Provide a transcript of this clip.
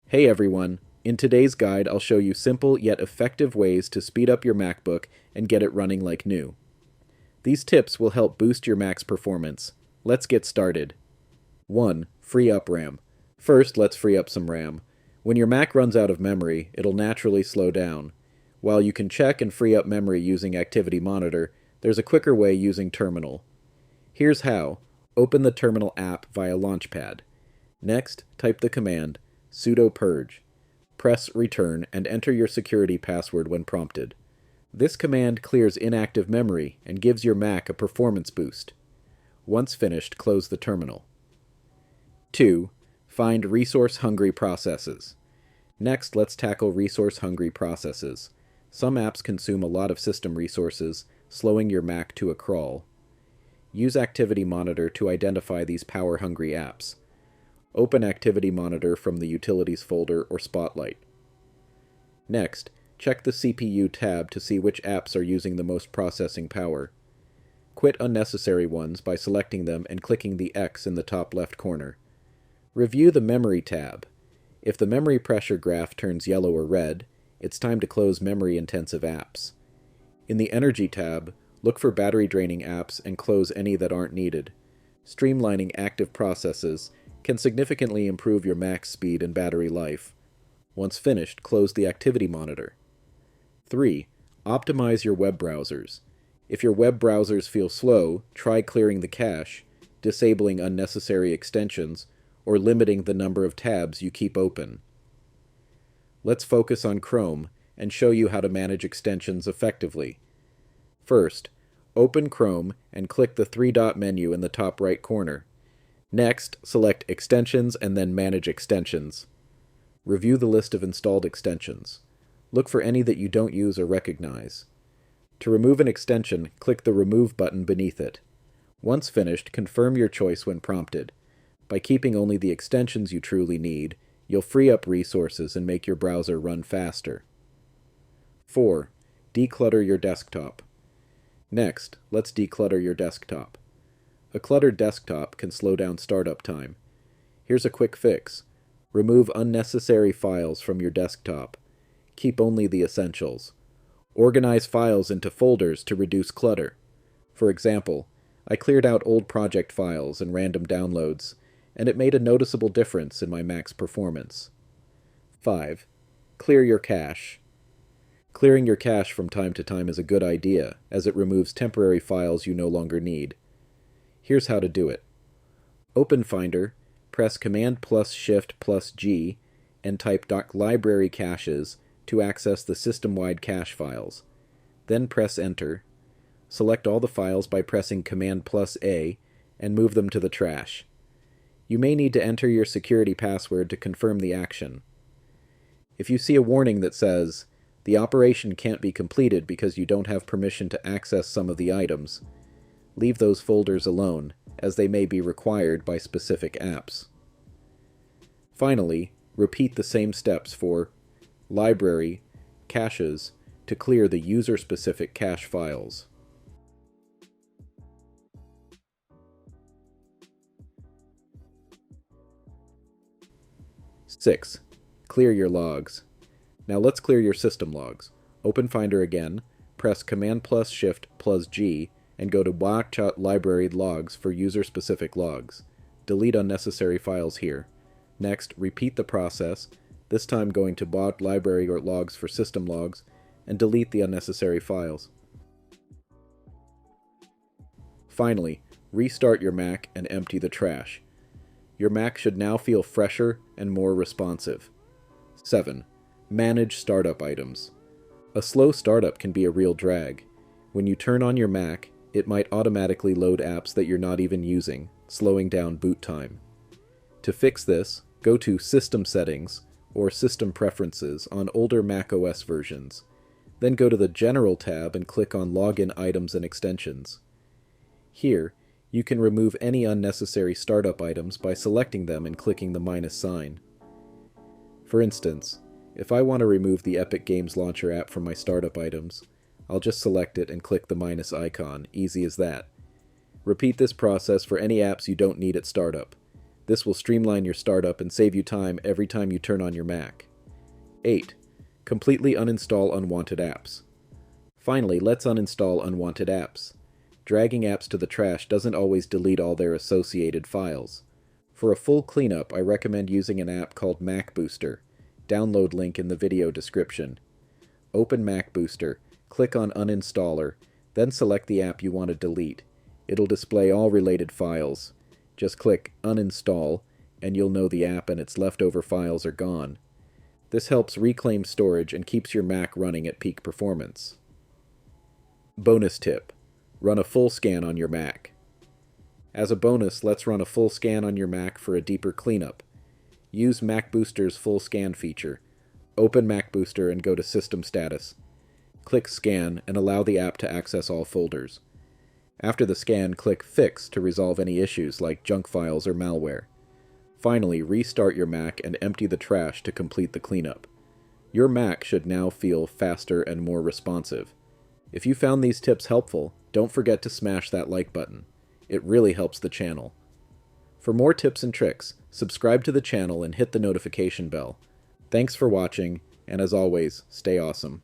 Hey everyone! In today's guide, I'll show you simple yet effective ways to speed up your MacBook and get it running like new. These tips will help boost your Mac's performance. Let's get started. 1. Free up RAM. First, let's free up some RAM. When your Mac runs out of memory, it'll naturally slow down. While you can check and free up memory using Activity Monitor, there's a quicker way using Terminal. Here's how. Open the Terminal app via Launchpad. Next, type the command sudo purge. Press return and enter your security password when prompted. This command clears inactive memory and gives your Mac a performance boost. Once finished, close the terminal. 2. Find resource-hungry processes. Next, let's tackle resource-hungry processes. Some apps consume a lot of system resources, slowing your Mac to a crawl. Use Activity Monitor to identify these power-hungry apps. Open Activity Monitor from the Utilities folder or Spotlight. Next, check the CPU tab to see which apps are using the most processing power. Quit unnecessary ones by selecting them and clicking the X in the top left corner. Review the Memory tab. If the memory pressure graph turns yellow or red, it's time to close memory-intensive apps. In the Energy tab, look for battery-draining apps and close any that aren't needed. Streamlining active processes can significantly improve your Mac's speed and battery life. Once finished, close the Activity Monitor. 3. Optimize your web browsers. If your web browsers feel slow, try clearing the cache, disabling unnecessary extensions, or limiting the number of tabs you keep open. Let's focus on Chrome and show you how to manage extensions effectively. First, open Chrome and click the three-dot menu in the top right corner. Next, select Extensions and then Manage Extensions. Review the list of installed extensions. Look for any that you don't use or recognize. To remove an extension, click the Remove button beneath it. Once finished, confirm your choice when prompted. By keeping only the extensions you truly need, you'll free up resources and make your browser run faster. 4. Declutter your desktop. Next, let's declutter your desktop. A cluttered desktop can slow down startup time. Here's a quick fix. Remove unnecessary files from your desktop. Keep only the essentials. Organize files into folders to reduce clutter. For example, I cleared out old project files and random downloads, and it made a noticeable difference in my Mac's performance. 5. Clear your cache. Clearing your cache from time to time is a good idea, as it removes temporary files you no longer need. Here's how to do it. Open Finder, press Command+Shift+G, and type .library caches to access the system-wide cache files. Then press Enter. Select all the files by pressing Command+A and move them to the trash. You may need to enter your security password to confirm the action. If you see a warning that says, "The operation can't be completed because you don't have permission to access some of the items," leave those folders alone, as they may be required by specific apps. Finally, repeat the same steps for Library, Caches, to clear the user-specific cache files. 6. Clear your logs. Now let's clear your system logs. Open Finder again, press Command+Shift+G, and go to .library logs for user-specific logs. Delete unnecessary files here. Next, repeat the process, this time going to .library or logs for system logs, and delete the unnecessary files. Finally, restart your Mac and empty the trash. Your Mac should now feel fresher and more responsive. 7. Manage startup items. A slow startup can be a real drag. When you turn on your Mac, it might automatically load apps that you're not even using, slowing down boot time. To fix this, go to System Settings or System Preferences on older macOS versions. Then go to the General tab and click on Login Items and Extensions. Here, you can remove any unnecessary startup items by selecting them and clicking the minus sign. For instance, if I want to remove the Epic Games Launcher app from my startup items, I'll just select it and click the minus icon, easy as that. Repeat this process for any apps you don't need at startup. This will streamline your startup and save you time every time you turn on your Mac. 8. Completely uninstall unwanted apps. Finally, let's uninstall unwanted apps. Dragging apps to the trash doesn't always delete all their associated files. For a full cleanup, I recommend using an app called Mac Booster. Download link in the video description. Open Mac Booster, click on Uninstaller, then select the app you want to delete. It'll display all related files. Just click Uninstall, and you'll know the app and its leftover files are gone. This helps reclaim storage and keeps your Mac running at peak performance. Bonus tip: run a full scan on your Mac. As a bonus, let's run a full scan on your Mac for a deeper cleanup. Use Mac Booster's full scan feature. Open Mac Booster and go to System Status. Click Scan and allow the app to access all folders. After the scan, click Fix to resolve any issues like junk files or malware. Finally, restart your Mac and empty the trash to complete the cleanup. Your Mac should now feel faster and more responsive. If you found these tips helpful, don't forget to smash that like button. It really helps the channel. For more tips and tricks, subscribe to the channel and hit the notification bell. Thanks for watching, and as always, stay awesome.